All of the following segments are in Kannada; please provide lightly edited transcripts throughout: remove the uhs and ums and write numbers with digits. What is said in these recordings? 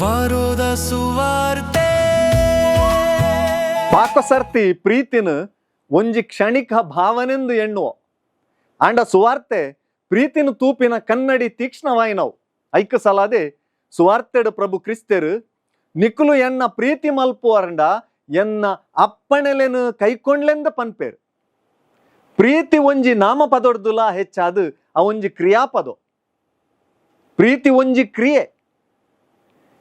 ವಾರೋದ ಸುವಾರ್ತೆ ಪಾಕಸರ್ತಿ ಪ್ರೀತಿನ ಒಂಜಿ ಕ್ಷಣಿಕ ಭಾವನೆಂದು ಎಣ್ಣುವ ಆಂಡ ಸುವಾರ್ತೆ ಪ್ರೀತಿನ ತೂಪಿನ ಕನ್ನಡಿ ತೀಕ್ಷ್ಣವಾಯಿನವು ಐಕ ಸಲಾದೆ ಸುವಾರ್ತೆಡ್ ಪ್ರಭು ಕ್ರಿಸ್ತೆರು ನಿಕುಲು ಎನ್ನ ಪ್ರೀತಿ ಮಲ್ಪುವರಂಡ ಎನ್ನ ಅಪ್ಪಣೆಲೆನು ಕೈಕೊಂಡ್ಲೆಂದ ಪನ್ಪೇರು ಪ್ರೀತಿ ಒಂಜಿ ನಾಮಪದೊಡ್ದುಲ ಹೆಚ್ಚಾದು ಆ ಒಂಜಿ ಕ್ರಿಯಾಪದ ಪ್ರೀತಿ ಒಂಜಿ ಕ್ರಿಯೆ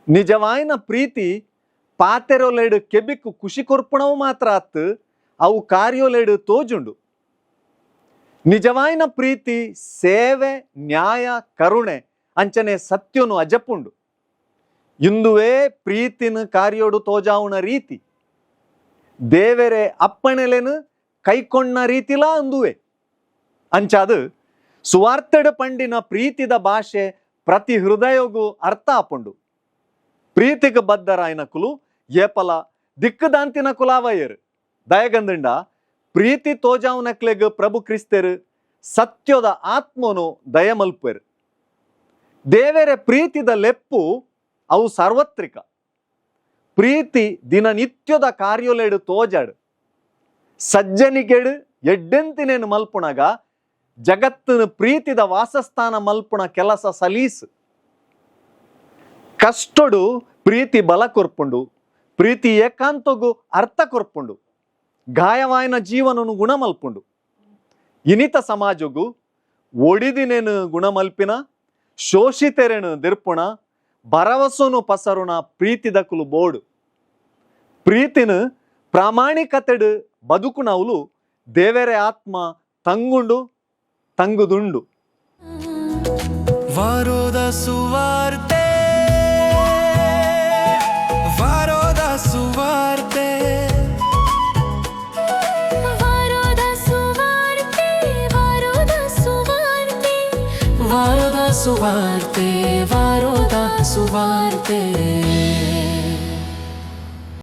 ನಿಜವಾಯಿನ ಪ್ರೀತಿ ಪಾತೆರೊಲೆಡು ಕೆಬಿಕ್ಕು ಖುಷಿ ಕೊರ್ಪುಣವು ಮಾತ್ರ ಆತ್ ಅವು ಕಾರ್ಯೊಲೆಡು ತೋಜುಂಡು ನಿಜವಾಯಿನ ಪ್ರೀತಿ ಸೇವೆ ನ್ಯಾಯ ಕರುಣೆ ಅಂಚನೆ ಸತ್ಯನು ಅಜಪುಂಡು ಇಂದುವೇ ಪ್ರೀತಿನ ಕಾರ್ಯೋಡು ತೋಜಾವುನ ರೀತಿ ದೇವರೇ ಅಪ್ಪಣೆಲೆನು ಕೈಕೊಂಡ ರೀತಿಲ ಅಂದುವೆ ಅಂಚಾದು ಸುವಾರ್ತೆಡ ಪಂಡಿನ ಪ್ರೀತಿದ ಭಾಷೆ ಪ್ರತಿ ಹೃದಯಗೂ ಅರ್ಥ ಆಪುಂಡು ಪ್ರೀತಿಗೆ ಬದ್ಧರಾಯನ ಕುಲು ಏಪಲ ದಿಕ್ಕದಾಂತಿನ ಕುಲಾವಯ್ಯರು ದಯಗಂದಿಂಡ ಪ್ರೀತಿ ತೋಜಾವುನಕ್ಲೆಗ್ ಪ್ರಭು ಕ್ರಿಸ್ತೆರು ಸತ್ಯದ ಆತ್ಮನು ದಯಮಲ್ಪರು ದೇವರೇ ಪ್ರೀತಿದ ಲೆಪ್ಪು ಅವು ಸಾರ್ವತ್ರಿಕ ಪ್ರೀತಿ ದಿನನಿತ್ಯದ ಕಾರ್ಯೊಲೆಡು ತೋಜಾಡು ಸಜ್ಜನಿಗೆಡು ಎಡ್ಡೆಂತಿನೇನು ಮಲ್ಪುಣಗ ಜಗತ್ತಿನ ಪ್ರೀತಿದ ವಾಸಸ್ಥಾನ ಮಲ್ಪುಣ ಕೆಲಸ ಸಲೀಸು ಕಷ್ಟಡು ಪ್ರೀತಿ ಬಲ ಕೊರ್ಪುಂಡು ಪ್ರೀತಿ ಏಕಾಂತಗೂ ಅರ್ಥ ಕೊರ್ಪುಂಡು ಗಾಯವಾಯಿನ ಜೀವನನು ಗುಣಮಲ್ಪುಂಡು ಇನಿತ ಸಮಾಜಗೂ ಒಡಿದಿನೇನು ಗುಣಮಲ್ಪಿನ ಶೋಷಿತೆರೆನು ದಿರ್ಪುಣ ಭರವಸನು ಪಸರುಣ ಪ್ರೀತಿದಕುಲು ಬೋಡು ಪ್ರೀತಿನ ಪ್ರಾಮಾಣಿಕತೆಡು ಬದುಕುನವುಲು ದೇವರೇ ಆತ್ಮ ತಂಗುಂಡು ತಂಗುದುಂಡು ವಾರೋದ ಸುವಾರ್ತೆ ವಾರೋದ ಸುವಾರ್ತೆ ವಾರೋದ ಸುವಾರ್ತೆ ವಾರೋದ ಸುವಾರ್ತೆ ವಾರೋದ ಸುವಾರ್ತೆ ವಾರೋದ ಸುವಾರ್ತೆ